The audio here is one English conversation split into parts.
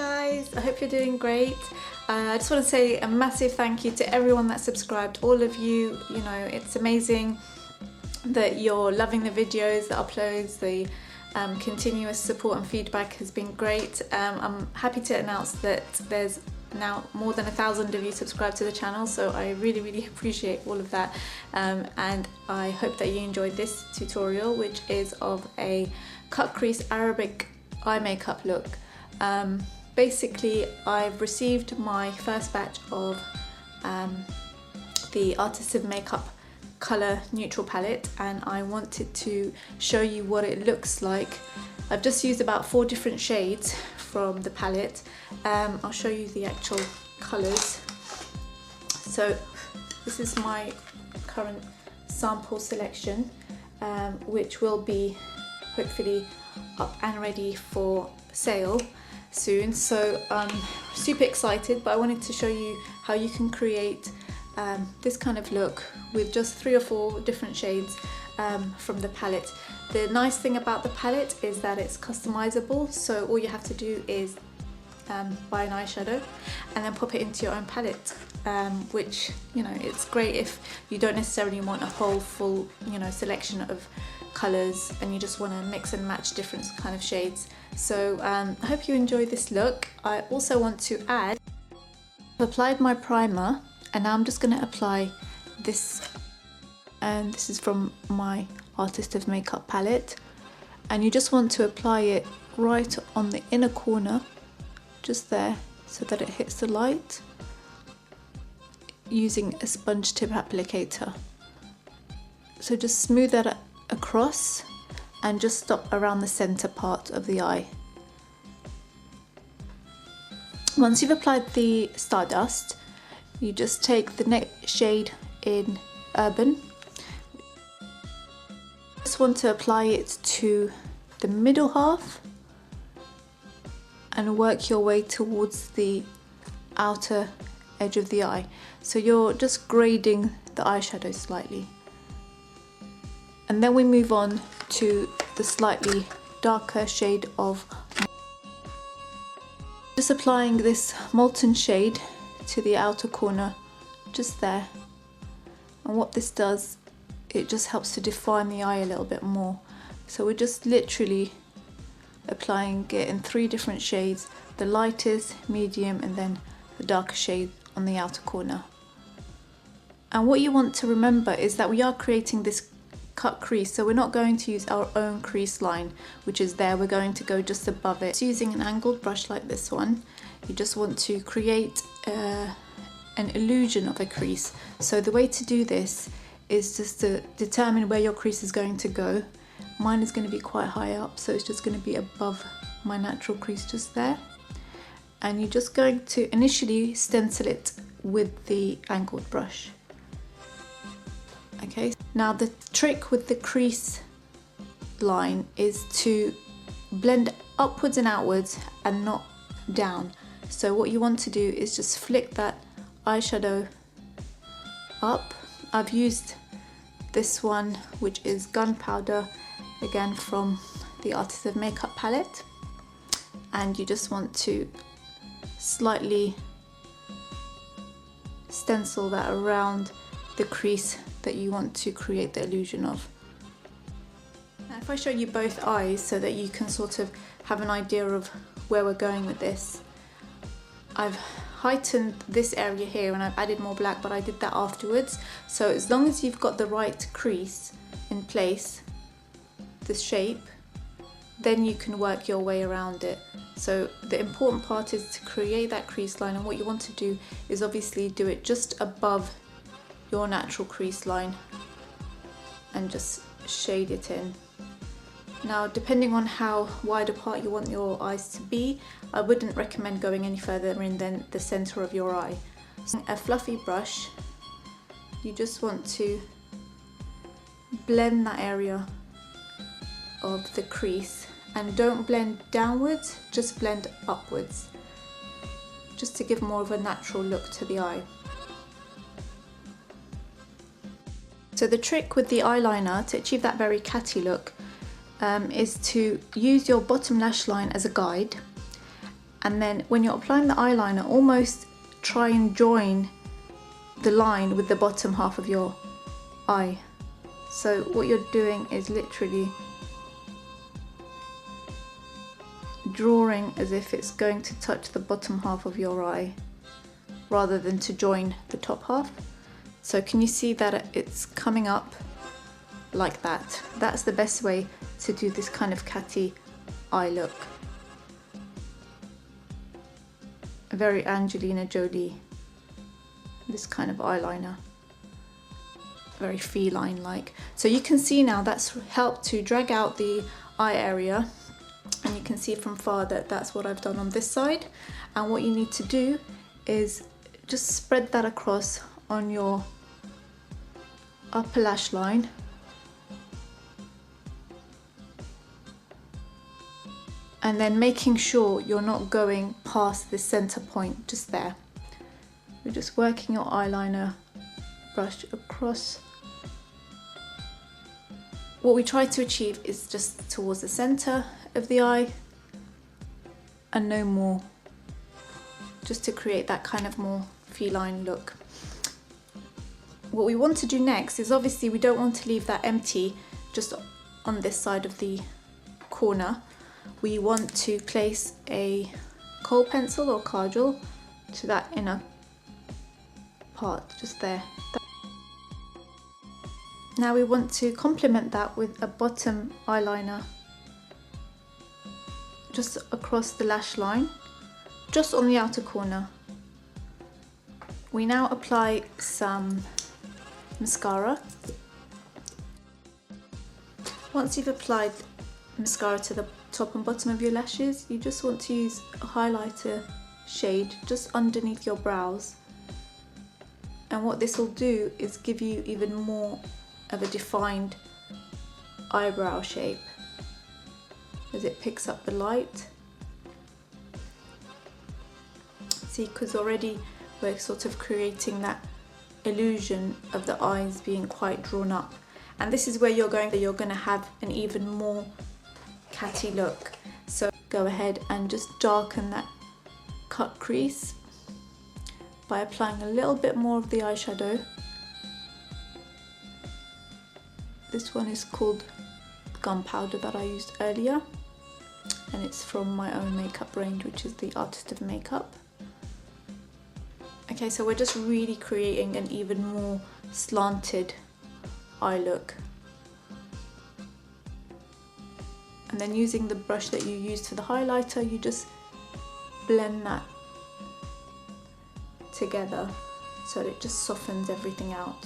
guys, I hope you're doing great. I just want to say a massive thank you to everyone that subscribed, all of you. You know, it's amazing that you're loving the videos, the uploads, the continuous support and feedback has been great. I'm happy to announce that there's now more than 1,000 of you subscribed to the channel, so I really appreciate all of that, and I hope that you enjoyed this tutorial, which is of a cut crease Arabic eye makeup look. Basically, I've received my first batch of the Artists of Makeup colour neutral palette, and I wanted to show you what it looks like. I've just used about 4 different shades from the palette. I'll show you the actual colours. So this is my current sample selection, which will be hopefully up and ready for sale soon. So I'm super excited, but I wanted to show you how you can create this kind of look with just 3 or 4 different shades from the palette. The nice thing about the palette is that it's customizable, so all you have to do is buy an eyeshadow and then pop it into your own palette, which, you know, it's great if you don't necessarily want a whole full, you know, selection of colours and you just want to mix and match different kind of shades. So I hope you enjoy this look. I also want to add, I've applied my primer and now I'm just going to apply this, and this is from my Artist of Makeup palette, and you just want to apply it right on the inner corner, just there, so that it hits the light, using a sponge tip applicator. So just smooth that across and just stop around the center part of the eye. Once you've applied the Stardust, you just take the next shade in Urban. Just want to apply it to the middle half and work your way towards the outer edge of the eye. So you're just grading the eyeshadow slightly. And then we move on to the slightly darker shade of, just applying this molten shade to the outer corner, just there. And what this does, it just helps to define the eye a little bit more. So we're just literally applying it in 3 different shades, the lightest, medium, and then the darker shade on the outer corner. And what you want to remember is that we are creating this cut crease, so we're not going to use our own crease line, which is there. We're going to go just above it. So using an angled brush like this one, you just want to create an illusion of a crease. So the way to do this is just to determine where your crease is going to go. Mine is going to be quite high up, so it's just going to be above my natural crease, just there. And you're just going to initially stencil it with the angled brush. Okay, now the trick with the crease line is to blend upwards and outwards and not down. So what you want to do is just flick that eyeshadow up. I've used this one, which is Gunpowder, again from the Artist of Makeup palette, and you just want to slightly stencil that around the crease that you want to create the illusion of. Now if I show you both eyes so that you can sort of have an idea of where we're going with this, I've heightened this area here and I've added more black, but I did that afterwards. So as long as you've got the right crease in place, the shape, then you can work your way around it. So the important part is to create that crease line, and what you want to do is obviously do it just above your natural crease line and just shade it in. Now, depending on how wide apart you want your eyes to be, I wouldn't recommend going any further in than the center of your eye. So a fluffy brush, you just want to blend that area of the crease, and don't blend downwards, just blend upwards, just to give more of a natural look to the eye. So the trick with the eyeliner to achieve that very catty look is to use your bottom lash line as a guide, And then when you're applying the eyeliner, almost try and join the line with the bottom half of your eye. So what you're doing is literally drawing as if it's going to touch the bottom half of your eye rather than to join the top half. So can you see that it's coming up like that? That's the best way to do this kind of catty eye look. A very Angelina Jolie, this kind of eyeliner. Very feline like. So you can see now that's helped to drag out the eye area, and you can see from far that that's what I've done on this side. And what you need to do is just spread that across on your upper lash line, and then making sure you're not going past the center point just there. You're just working your eyeliner brush across. What we try to achieve is just towards the center of the eye and no more, just to create that kind of more feline look. What we want to do next is, obviously we don't want to leave that empty just on this side of the corner. We want to place a kohl pencil or kajal to that inner part just there. Now we want to complement that with a bottom eyeliner just across the lash line, just on the outer corner. We now apply some mascara. Once you've applied mascara to the top and bottom of your lashes, you just want to use a highlighter shade just underneath your brows. And what this will do is give you even more of a defined eyebrow shape as it picks up the light. See, because already we're sort of creating that illusion of the eyes being quite drawn up, and this is where you're going to have an even more catty look. So go ahead and just darken that cut crease by applying a little bit more of the eyeshadow. This one is called Gunpowder that I used earlier, and it's from my own makeup range, which is the Artist of Makeup. Okay, so we're just really creating an even more slanted eye look. And then using the brush that you used for the highlighter, you just blend that together so it just softens everything out.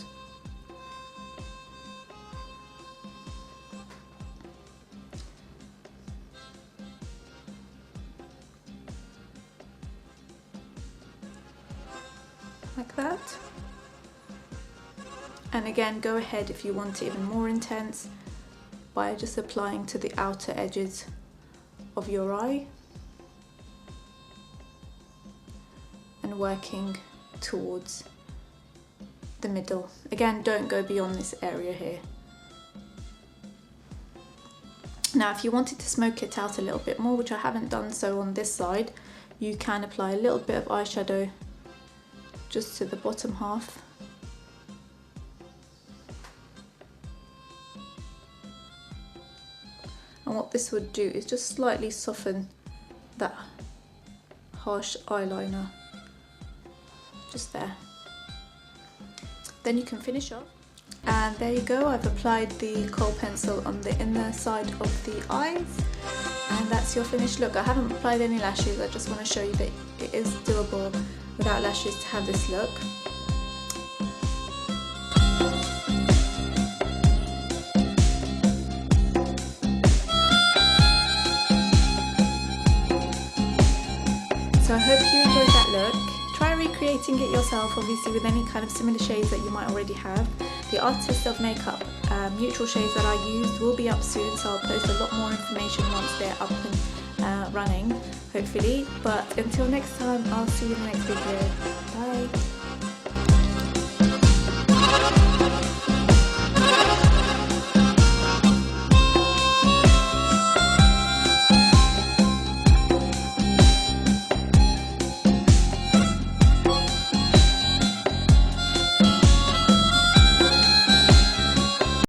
Like that. And again, go ahead if you want it even more intense by just applying to the outer edges of your eye and working towards the middle. Again, don't go beyond this area here. Now, if you wanted to smoke it out a little bit more, which I haven't done so on this side, you can apply a little bit of eyeshadow just to the bottom half. And what this would do is just slightly soften that harsh eyeliner just there. Then you can finish up. And there you go, I've applied the kohl pencil on the inner side of the eyes, and that's your finished look. I haven't applied any lashes, I just want to show you that it is doable without lashes to have this look. So I hope you enjoyed that look. Try recreating it yourself, obviously with any kind of similar shades that you might already have. The Artist of Makeup neutral shades that I used will be up soon, so I'll post a lot more information once they're up and running, hopefully. But until next time, I'll see you in the next video. Bye!